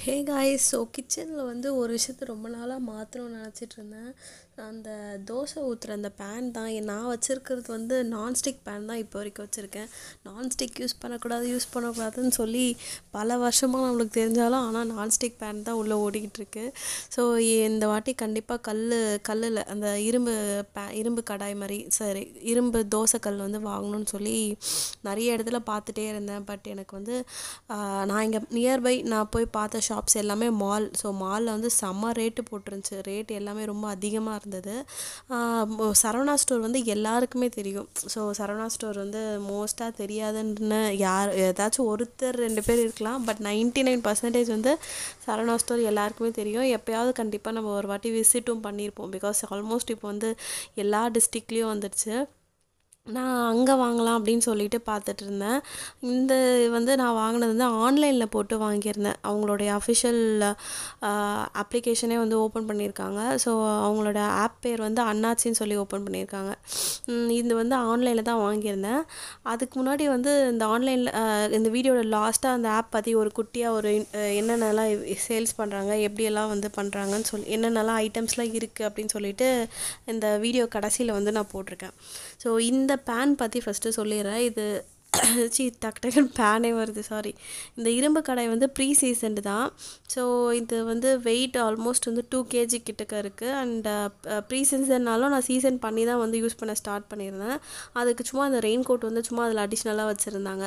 Hey guys, so கிச்சனில் வந்து ஒரு விஷயத்த ரொம்ப நாளாக மாற்றணும்னு நினச்சிட்ருந்தேன். அந்த தோசை ஊற்றுற அந்த பேன் தான் நான் வச்சுருக்கிறது வந்து நான்ஸ்டிக் பேன் தான் இப்போ வரைக்கும் வச்சுருக்கேன். நான்ஸ்டிக் யூஸ் பண்ணக்கூடாதுன்னு சொல்லி பல வருஷமாக நம்மளுக்கு தெரிஞ்சாலும் ஆனால் நான்ஸ்டிக் பேன் தான் உள்ளே ஓடிக்கிட்டுருக்கு. ஸோ இந்த வாட்டி கண்டிப்பாக கல்லில் அந்த இரும்பு கடாய் மாதிரி இரும்பு தோசைக்கல் வந்து வாங்கணும்னு சொல்லி நிறைய இடத்துல பார்த்துட்டே இருந்தேன். பட் எனக்கு வந்து நான் இங்கே நியர்பை நான் போய் பார்த்த ஷாப்ஸ் எல்லாமே மால். ஸோ மாலில் வந்து செம்ம ரேட்டு போட்டிருந்துச்சு. ரேட் எல்லாமே ரொம்ப அதிகமாக இருந்தது. சரவணா ஸ்டோர் வந்து எல்லாருக்குமே தெரியும். ஸோ சரவணா ஸ்டோர் வந்து மோஸ்ட்டாக தெரியாதுன்னு ஏதாச்சும் ஒருத்தர் 2 பேர் இருக்கலாம். பட் 99% வந்து சரவணா ஸ்டோர் எல்லாருக்குமே தெரியும். எப்போயாவது கண்டிப்பாக நம்ம ஒரு வாட்டி விசிட்டும் பண்ணியிருப்போம். பிகாஸ் ஆல்மோஸ்ட் இப்போ வந்து எல்லா டிஸ்ட்ரிக்ட்லேயும் வந்துடுச்சு. நான் அங்கே வாங்கலாம் அப்படின்னு சொல்லிட்டு பார்த்துட்டு இருந்தேன். இந்த வந்து நான் வாங்கினது வந்து ஆன்லைனில் போட்டு வாங்கியிருந்தேன். அவங்களுடைய அஃபிஷியல் அப்ளிகேஷனே வந்து ஓப்பன் பண்ணியிருக்காங்க. ஸோ அவங்களோட ஆப் பேர் வந்து அண்ணாச்சின்னு சொல்லி ஓப்பன் பண்ணியிருக்காங்க. இது வந்து ஆன்லைனில் தான் வாங்கியிருந்தேன். அதுக்கு முன்னாடி வந்து இந்த ஆன்லைனில் இந்த வீடியோட லாஸ்ட்டாக அந்த ஆப் பற்றி ஒரு குட்டியாக ஒரு என்னென்னலாம் சேல்ஸ் பண்ணுறாங்க, எப்படியெல்லாம் வந்து பண்ணுறாங்கன்னு சொல்லி என்னென்னலாம் ஐட்டம்ஸ்லாம் இருக்குது அப்படின்னு சொல்லிட்டு இந்த வீடியோ கடைசியில் வந்து நான் போட்டிருக்கேன். ஸோ இந்த பேன் பற்றி ஃபஸ்ட்டு சொல்லிடுறேன். இது டக்குன்னு பேனே வருது, சாரி. இந்த இரும்பு கடாய் வந்து ப்ரீ சீசன்டு தான். ஸோ இது வந்து வெயிட் ஆல்மோஸ்ட் வந்து 2 kg கிட்டக்க இருக்குது. அண்ட் ப்ரீ சீசன்னாலும் நான் சீசன் பண்ணி தான் வந்து யூஸ் பண்ண ஸ்டார்ட் பண்ணியிருந்தேன். அதுக்கு சும்மா அந்த ரெயின் கோட் வந்து சும்மா அதில் அடிஷ்னலாக வச்சுருந்தாங்க.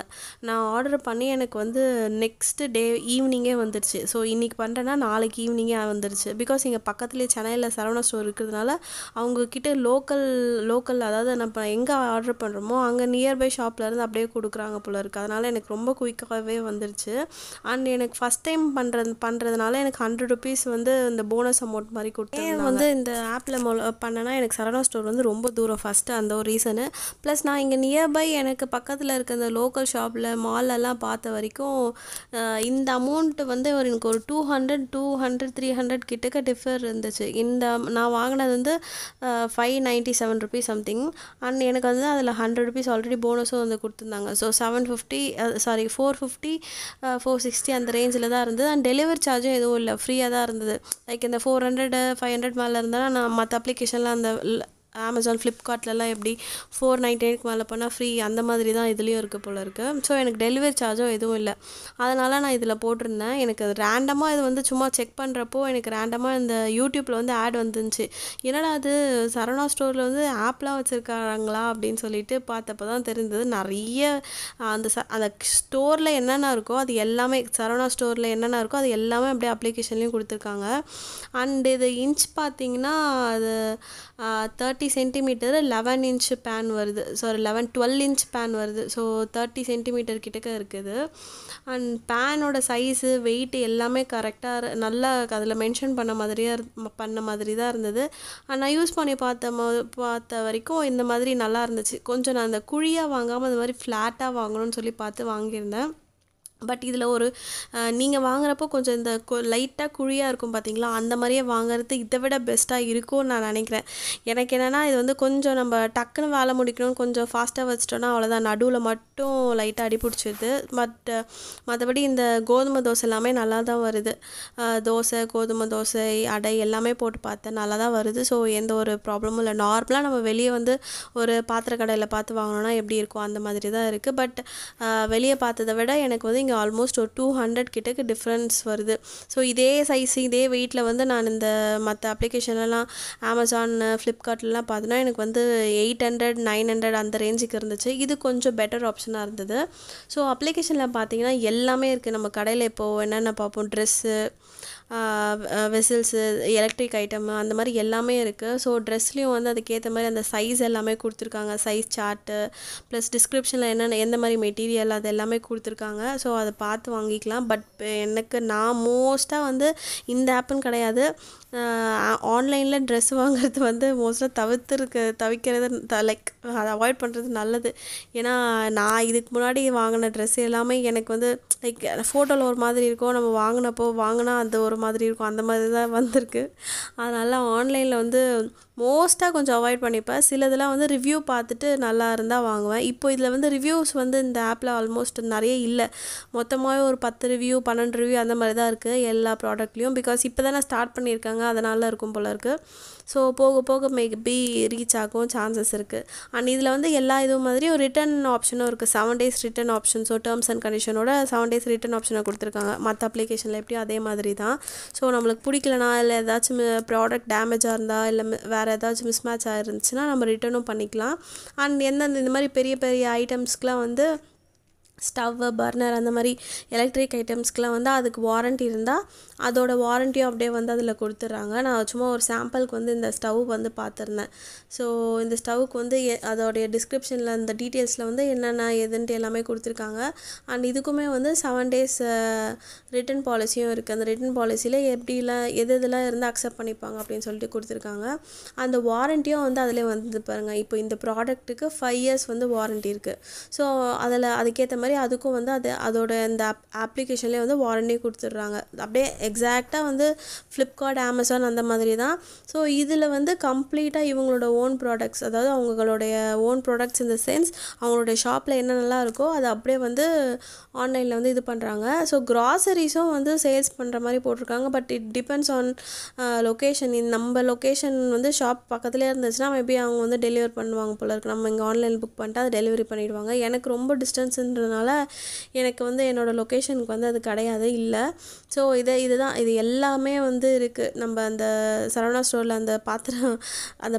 நான் ஆர்டர் பண்ணி எனக்கு வந்து நெக்ஸ்ட் டே ஈவினிங்கே வந்துடுச்சு. ஸோ இன்றைக்கி பண்ணுறேன்னா நாளைக்கு ஈவினிங்கே வந்துடுச்சு. பிகாஸ் இங்கே பக்கத்துலேயே சென்னையில் சரவணா ஸ்டோர் இருக்கிறதுனால அவங்கக்கிட்ட லோக்கல் அதாவது நம்ம எங்கே ஆர்டர் பண்ணுறோமோ அங்கே நியர்பை ஷாப்லேருந்து அப்படியே கொடுக்குறாங்க போல இருக்குது. அதனால் எனக்கு ரொம்ப குயிக்காகவே வந்துடுச்சு. அண்ட் எனக்கு ஃபஸ்ட் டைம் பண்ணுறதுனால எனக்கு 100 rupees வந்து இந்த போனஸ் அமௌண்ட் மாதிரி கொடுத்தாங்க. வந்து இந்த ஆப்பில் பண்ணேன்னா எனக்கு சரவணா ஸ்டோர் வந்து ரொம்ப தூரம் ஃபஸ்ட்டு, அந்த ஒரு ரீசனு. ப்ளஸ் நான் இங்கே நியர்பை எனக்கு பக்கத்தில் இருக்க இந்த லோக்கல் ஷாப்பில் மாலெல்லாம் பார்த்த வரைக்கும் இந்த அமௌண்ட்டு வந்து எனக்கு ஒரு 200 300 கிட்டக்க டிஃபர் இருந்துச்சு. நான் வாங்கினது வந்து 597 rupees சம்திங். அண்ட் எனக்கு வந்து அதில் 100 rupees ஆல்ரெடி போனஸும் வந்து கொடுத்துருந்தாங்க. ஸோ 450 460 அந்த ரேஞ்சில் தான் இருந்தது. அண்ட் டெலிவரி சார்ஜும் எதுவும் இல்லை, ஃப்ரீயாக தான் இருந்தது. லைக் இந்த 400 500 மேலே இருந்தால் நான் மற்ற அப்ளிகேஷன்லாம் அந்த அமேசான் ஃப்ளிப்கார்ட்லலாம் எப்படி 498 மேலே பண்ணால் ஃப்ரீ, அந்த மாதிரி தான் இதுலேயும் இருக்குது போல் இருக்குது. ஸோ எனக்கு டெலிவரி சார்ஜும் எதுவும் இல்லை. அதனால் நான் இதில் போட்டிருந்தேன். எனக்கு ரேண்டமாக இது வந்து சும்மா செக் பண்ணுறப்போ எனக்கு ரேண்டமாக இந்த யூடியூப்பில் வந்து ஆட் வந்துருந்துச்சு. என்னடா அது சரவணா ஸ்டோரில் வந்து ஆப்லாம் வச்சுருக்காங்களா அப்படின்னு சொல்லிட்டு பார்த்தப்போ தான் தெரிஞ்சது. நிறைய அந்த ஸ்டோரில் என்னென்ன இருக்கோ அது எல்லாமே, சரவணா ஸ்டோரில் என்னென்ன இருக்கோ அது எல்லாமே அப்படியே அப்ளிகேஷன்லேயும் கொடுத்துருக்காங்க. அண்ட் இது இன்ச் பார்த்திங்கன்னா அது 30 சென்டிமீட்டர் 11 inch பேன் வருது. சாரி 12 inch பேன் வருது. ஸோ 30 சென்டிமீட்டர் கிட்டக்க இருக்குது. அண்ட் பேனோட சைஸு வெயிட் எல்லாமே கரெக்டாக நல்லா அதில் மென்ஷன் பண்ண மாதிரி தான் இருந்தது. நான் யூஸ் பண்ணி பார்த்த வரைக்கும் இந்த மாதிரி நல்லா இருந்துச்சு. கொஞ்சம் நான் அந்த குழியாக வாங்காமல் இந்த மாதிரி ஃப்ளாட்டாக வாங்கணும்னு சொல்லி பார்த்து வாங்கியிருந்தேன். பட் இதில் ஒரு நீங்கள் வாங்குறப்போ கொஞ்சம் இந்த லைட்டாக குழியாக இருக்கும் பார்த்தீங்களா, அந்த மாதிரியே வாங்குறது இதை விட பெஸ்ட்டாக இருக்கும்னு நான் நினைக்கிறேன். எனக்கு என்னென்னா இது வந்து கொஞ்சம் நம்ம டக்குன்னு வேலை முடிக்கணும்னு கொஞ்சம் ஃபாஸ்ட்டாக வச்சிட்டோன்னா அவ்வளோதான், நடுவில் மட்டும் லைட்டாக அடிப்பிடிச்சிது. பட் மற்றபடி இந்த கோதுமை தோசை எல்லாமே நல்லா தான் வருது. கோதுமை தோசை, அடை எல்லாமே போட்டு பார்த்தேன், நல்லா தான் வருது. ஸோ எந்த ஒரு ப்ராப்ளமும் இல்லை. நார்மலாக நம்ம வெளியே வந்து ஒரு பாத்திர கடையில் பார்த்து வாங்கினோன்னா எப்படி இருக்கும் அந்த மாதிரி தான் இருக்குது. பட் வெளியே பார்த்ததை விட எனக்கு வந்து இங்கே ஆல்மோஸ்ட் ஒரு 200 கிட்டக்கு டிஃப்ரென்ஸ் வருது. ஸோ இதே சைஸ் இதே வெயிட்டில் வந்து நான் இந்த மற்ற அப்ளிகேஷன்லாம் அமேசான் ஃப்ளிப்கார்ட்லாம் பார்த்தோன்னா எனக்கு வந்து 800 900 அந்த ரேஞ்சுக்கு இருந்துச்சு. இது கொஞ்சம் பெட்டர் ஆப்ஷனாக இருந்தது. ஸோ அப்ளிகேஷனில் பார்த்தீங்கன்னா எல்லாமே இருக்குது. நம்ம கடையில் இப்போது என்னென்ன பார்ப்போம், ட்ரெஸ்ஸு, வெசில்ஸு, எலக்ட்ரிக் ஐட்டம் அந்த மாதிரி எல்லாமே இருக்குது. ஸோ ட்ரெஸ்லேயும் வந்து அதுக்கேற்ற மாதிரி அந்த சைஸ் எல்லாமே கொடுத்துருக்காங்க, சைஸ் சார்ட்டு ப்ளஸ் டிஸ்கிரிப்ஷனில் எந்த மாதிரி மெட்டீரியல் அது எல்லாமே கொடுத்துருக்காங்க. ஸோ அதை பார்த்து வாங்கிக்கலாம். பட் நான் மோஸ்ட்டாக வந்து இந்த ஆப்புன்னு கிடையாது, ஆன்லைனில் ட்ரெஸ் வாங்குறது வந்து மோஸ்ட்டாக தவிக்கிறது லைக் அதை அவாய்ட் பண்ணுறது நல்லது. ஏன்னா நான் இதுக்கு முன்னாடி வாங்கின ட்ரெஸ் எல்லாமே எனக்கு வந்து லைக் ஃபோட்டோவில் ஒரு மாதிரி இருக்கும், நம்ம வாங்கினா அது ஒரு மாதிரி இருக்கும், அந்த மாதிரி தான் வந்திருக்கு. அதனால் ஆன்லைனில் வந்து மோஸ்ட்டாக கொஞ்சம் அவாய்ட் பண்ணிப்பேன். சிலதெல்லாம் வந்து ரிவ்யூ பார்த்துட்டு நல்லா இருந்தால் வாங்குவேன். இப்போ இதில் வந்து ரிவ்யூஸ் வந்து இந்த ஆப்பில் ஆல்மோஸ்ட் நிறைய இல்லை. மொத்தமாகவே ஒரு 10 ரிவ்யூ 12 ரிவ்யூ அந்த மாதிரி தான் இருக்குது எல்லா ப்ராடக்ட்லேயும். பிகாஸ் இப்போ தானே ஸ்டார்ட் பண்ணியிருக்காங்க, அதனால் இருக்கும் போல இருக்குது. ஸோ போக போக மேபி ரீச் ஆகும் சான்சஸ் இருக்குது. அண்ட் இதில் வந்து எல்லா இதுவும் மாதிரி ஒரு ரிட்டன் ஆப்ஷனும் இருக்குது. 7 days return option. So terms and கண்டிஷனோட 7 days ரிட்டன் ஆப்ஷனை கொடுத்துருக்காங்க. மற்ற அப்ளிகேஷனில் எப்படியும் அதே மாதிரி தான். ஸோ நம்மளுக்கு பிடிக்கலனா இல்லை ஏதாச்சும் ப்ராடக்ட் டேமேஜாக இருந்தால் இல்லை வேறு ஏதாச்சும் மிஸ்மேட்ச் ஆகிருந்துச்சுன்னா நம்ம ரிட்டனும் பண்ணிக்கலாம். அண்ட் எந்தெந்த இந்த மாதிரி பெரிய பெரிய ஐட்டம்ஸ்க்கெலாம் வந்து ஸ்டவ்வு பர்னர் அந்த மாதிரி எலக்ட்ரிக் ஐட்டம்ஸ்க்கெலாம் வந்து அதுக்கு வாரண்ட்டி இருந்தால் அதோட வாரண்ட்டியும் அப்படியே வந்து அதில் கொடுத்துட்றாங்க. நான் சும்மா ஒரு சாம்பிளுக்கு வந்து இந்த ஸ்டவ் வந்து பார்த்துருந்தேன். ஸோ இந்த ஸ்டவ்வுக்கு வந்து அதோடைய டிஸ்கிரிப்ஷனில் இந்த டீட்டெயில்ஸில் வந்து என்னென்ன எதுன்ட்டு எல்லாமே கொடுத்துருக்காங்க. அண்ட் இதுக்குமே வந்து 7 days ரிட்டன் பாலிசியும் இருக்குது. அந்த ரிட்டன் பாலிசியில் எப்படிலாம் எதெல்லாம் இருந்தால் அக்செப்ட் பண்ணிப்பாங்க அப்படின்னு சொல்லிட்டு கொடுத்துருக்காங்க. அந்த வாரண்ட்டியும் வந்து அதிலே வந்து பாருங்கள். இப்போ இந்த ப்ராடக்ட்டுக்கு 5 years வந்து வாரண்ட்டி இருக்குது. ஸோ அதில் அதுக்கேற்ற மாதிரி அதுக்கும் வந்து அதோட இந்த அப்ளிகேஷன்லேயே வந்து வாரண்ட்டி கொடுத்துட்றாங்க. அப்படியே எக்ஸாக்டாக வந்து ஃப்ளிப்கார்ட் அமேசான் அந்த மாதிரி தான். ஸோ இதில் வந்து கம்ப்ளீட்டாக இவங்களோட ஓன் ப்ராடக்ட்ஸ், அதாவது அவங்களுடைய ஓன் ப்ராடக்ட்ஸ் இந்த சென்ஸ் அவங்களுடைய ஷாப்பில் என்னென்னலாம் இருக்கோ அதை அப்படியே வந்து ஆன்லைனில் வந்து இது பண்ணுறாங்க. ஸோ க்ராசரிஸும் வந்து சேல்ஸ் பண்ணுற மாதிரி போட்டிருக்காங்க. But it depends on location. நம்ம லொக்கேஷன் வந்து ஷாப் பக்கத்துலேயே இருந்துச்சுன்னா மேபி அவங்க வந்து டெலிவர் பண்ணுவாங்க போல இருக்குது. நம்ம இங்கே ஆன்லைனில் புக் பண்ணிட்டு அதை டெலிவரி பண்ணிவிடுவாங்க. எனக்கு ரொம்ப டிஸ்டன்ஸுன்றதுனால எனக்கு வந்து என்னோடய லொக்கேஷனுக்கு வந்து அது கிடையாது, இல்லை. ஸோ இது எல்லாமே வந்து இருக்குது. நம்ம அந்த சரவணா ஸ்டோரில் அந்த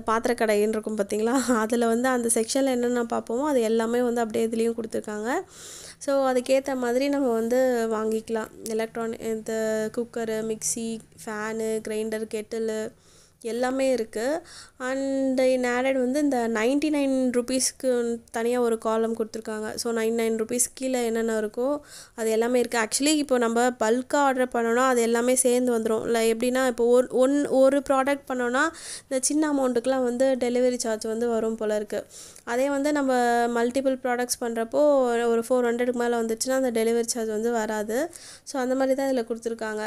பாத்திர கடைன்னு இருக்கும் பார்த்தீங்களா, அதில் வந்து அந்த செக்ஷனில் என்னென்ன பார்ப்போமோ அது எல்லாமே வந்து அப்படியே இதுலேயும் கொடுத்துருக்காங்க. ஸோ அதுக்கேற்ற மாதிரி நம்ம வந்து வாங்கிக்கலாம். இந்த குக்கரு, மிக்சி, ஃபேனு, கிரைண்டர், கெட்டிலு எல்லாமே இருக்குது. அண்ட் இன் ஆடட் வந்து இந்த 99 rupeesக்கு தனியாக ஒரு காலம் கொடுத்துருக்காங்க. ஸோ 99 rupees கீழே என்னென்ன இருக்கோ அது எல்லாமே இருக்குது. ஆக்சுவலி இப்போ நம்ம பல்காக ஆர்டர் பண்ணோன்னா அது எல்லாமே சேர்ந்து வந்துடும். இல்லை எப்படின்னா இப்போ ஒரு ப்ராடக்ட் பண்ணோன்னா இந்த சின்ன அமௌண்ட்டுக்கெலாம் வந்து டெலிவரி சார்ஜ் வந்து வரும் போல் இருக்குது. அதே வந்து நம்ம மல்டிபிள் ப்ராடக்ட்ஸ் பண்ணுறப்போ ஒரு 400க்கு மேலே வந்துச்சுன்னா அந்த டெலிவரி சார்ஜ் வந்து வராது. ஸோ அந்த மாதிரி தான் இதில் கொடுத்துருக்காங்க.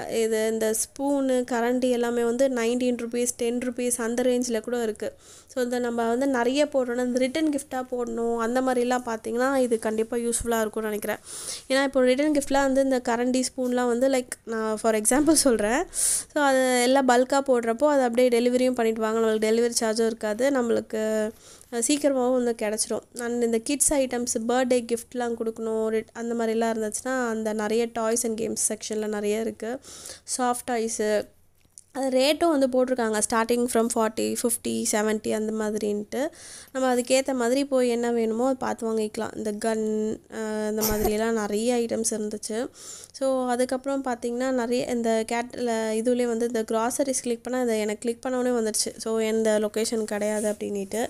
இந்த ஸ்பூனு கரண்டி எல்லாமே வந்து 19 rupees 10 rupees அந்த ரேஞ்சில் கூட இருக்குது. ஸோ இந்த நம்ம வந்து நிறைய போடுறோன்னா இந்த ரிட்டன் கிஃப்டாக போடணும் அந்த மாதிரிலாம் பார்த்திங்கன்னா இது கண்டிப்பாக யூஸ்ஃபுல்லாக இருக்கும்னு நினைக்கிறேன். ஏன்னா இப்போ ரிட்டன் கிஃப்ட்லாம் வந்து இந்த கரண்டி ஸ்பூன்லாம் வந்து லைக் நான் ஃபார் எக்ஸாம்பிள் சொல்கிறேன். ஸோ அது எல்லாம் பல்காக போடுறப்போ அது அப்படியே டெலிவரியும் பண்ணிவிடுவாங்க. நம்மளுக்கு டெலிவரி சார்ஜும் இருக்காது, நம்மளுக்கு சீக்கிரமாகவும் வந்து கிடச்சிரும். அண்ட் இந்த கிட்ஸ் ஐட்டம்ஸ் பர்த்டே கிஃப்ட்லாம் கொடுக்கணும் அந்த மாதிரிலாம் இருந்துச்சுன்னா அந்த நிறைய டாய்ஸ் அண்ட் கேம்ஸ் செக்ஷனில் நிறைய இருக்குது. சாஃப்ட் டாய்ஸு அது ரேட்டும் வந்து போட்டிருக்காங்க. ஸ்டார்டிங் ஃப்ரம் 40, 50, 70 அந்த மாதிரின்ட்டு. நம்ம அதுக்கேற்ற மாதிரி போய் என்ன வேணுமோ அதை பார்த்து வாங்கிக்கலாம். இந்த கன் இந்த மாதிரியெல்லாம் நிறைய ஐட்டம்ஸ் இருந்துச்சு. ஸோ அதுக்கப்புறம் பார்த்திங்கன்னா நிறைய இந்த இதுலேயே வந்து இந்த க்ராசரிஸ் கிளிக் பண்ணால் அதை எனக்கு கிளிக் பண்ணோடனே வந்துடுச்சு. ஸோ எந்த லொக்கேஷன் கிடையாது அப்படின்ட்டு.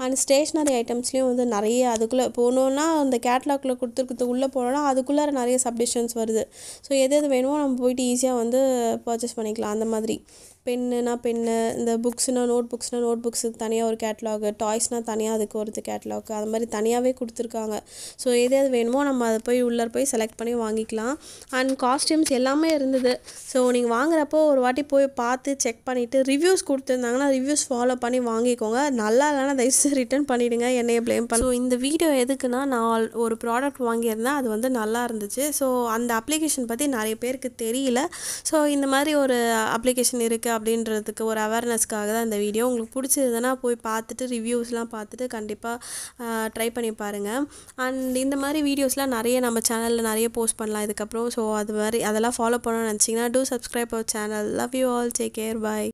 அண்ட் ஸ்டேஷ்னரி ஐட்டம்ஸ்லேயும் வந்து நிறைய அதுக்குள்ளே போனோன்னா அந்த கேட்லாகில் கொடுத்துருக்கிறது உள்ளே போனோன்னா அதுக்குள்ளே நிறைய சப்டிஷன்ஸ் வருது. ஸோ எது வேணுமோ நம்ம போயிட்டு ஈஸியாக வந்து பர்ச்சேஸ் பண்ணிக்கலாம். அந்த மாதிரி பென்னுனா பென்னு, இந்த புக்ஸ்னால் நோட் புக்ஸுக்கு தனியாக ஒரு கேட்லாகு, டாய்ஸ்னால் தனியாக அதுக்கு ஒரு கேட்லாக், அது மாதிரி தனியாகவே கொடுத்துருக்காங்க. ஸோ எது வேணுமோ நம்ம அதை போய் செலக்ட் பண்ணி வாங்கிக்கலாம். அண்ட் காஸ்டியூம்ஸ் எல்லாமே இருந்தது. ஸோ நீங்கள் வாங்குறப்போ ஒரு வாட்டி போய் பார்த்து செக் பண்ணிவிட்டு ரிவ்யூஸ் கொடுத்துருந்தாங்கன்னா ரிவ்யூஸ் ஃபாலோ பண்ணி வாங்கிக்கோங்க. நல்லா இல்லைனா தயவுசெய்து ரிட்டர்ன் பண்ணிவிடுங்க, என்னையை ப்ளேம் பண்ண. ஸோ இந்த வீடியோ எதுக்குன்னா, நான் ஒரு ப்ராடக்ட் வாங்கியிருந்தேன், அது வந்து நல்லா இருந்துச்சு. ஸோ அந்த அப்ளிகேஷன் பற்றி நிறைய பேருக்கு தெரியல. ஸோ இந்த மாதிரி ஒரு அப்ளிகேஷன் இருக்குது அப்படின்றதுக்கு ஒரு அவேர்னஸ்க்காக தான் இந்த வீடியோ. உங்களுக்கு பிடிச்சதுன்னா போய் பார்த்துட்டு ரிவ்யூஸ்லாம் பார்த்துட்டு கண்டிப்பாக ட்ரை பண்ணி பாருங்கள். அண்ட் இந்த மாதிரி வீடியோஸ்லாம் நிறைய நம்ம சேனலில் நிறைய போஸ்ட் பண்ணலாம் இதுக்கப்புறம். ஸோ அது மாதிரி அதெல்லாம் ஃபாலோ பண்ணணும்னு நினச்சிங்கன்னா do subscribe our channel. Love you all, take care, bye.